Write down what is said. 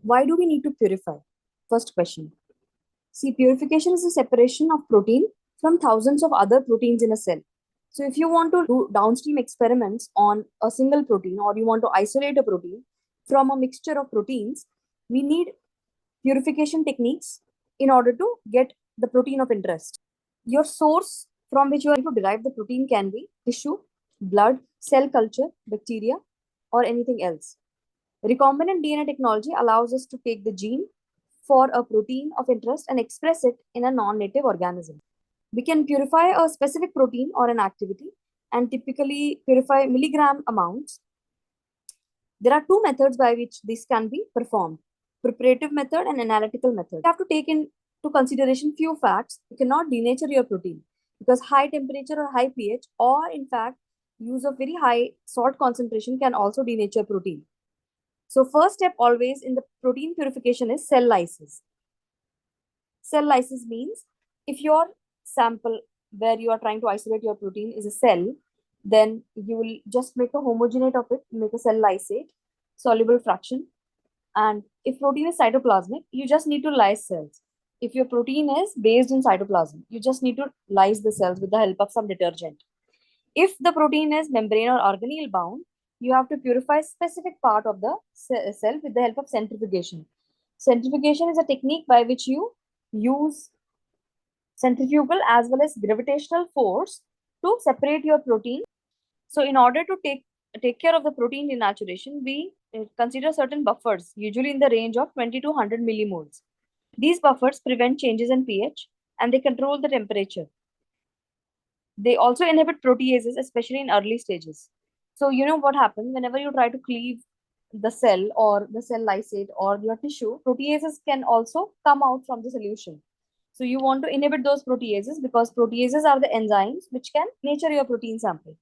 Why do we need to purify? First question. See, purification is the separation of protein from thousands of other proteins in a cell. So, if you want to do downstream experiments on a single protein or you want to isolate a protein from a mixture of proteins, we need purification techniques in order to get the protein of interest. Your source from which you are going to derive the protein can be tissue, blood, cell culture, bacteria, or anything else. Recombinant DNA technology allows us to take the gene for a protein of interest and express it in a non-native organism. We can purify a specific protein or an activity and typically purify milligram amounts. There are two methods by which this can be performed: preparative method and analytical method. You have to take into consideration few facts. You cannot denature your protein because high temperature or high pH, or in fact, use of very high salt concentration can also denature protein. So first step always in the protein purification is cell lysis. Cell lysis means if your sample where you are trying to isolate your protein is a cell, then you will just make a homogenate of it, make a cell lysate, soluble fraction. And if protein is cytoplasmic, you just need to lyse cells. If your protein is based in cytoplasm, you just need to lyse the cells with the help of some detergent. If the protein is membrane or organelle bound, you have to purify specific part of the cell with the help of centrifugation. Centrifugation is a technique by which you use centrifugal as well as gravitational force to separate your protein. So in order to take care of the protein denaturation, we consider certain buffers, usually in the range of 20 to 100 millimoles. These buffers prevent changes in pH and they control the temperature. They also inhibit proteases, especially in early stages. So you know what happens whenever you try to cleave the cell or the cell lysate or your tissue, proteases can also come out from the solution. So you want to inhibit those proteases because proteases are the enzymes which can nature your protein sample.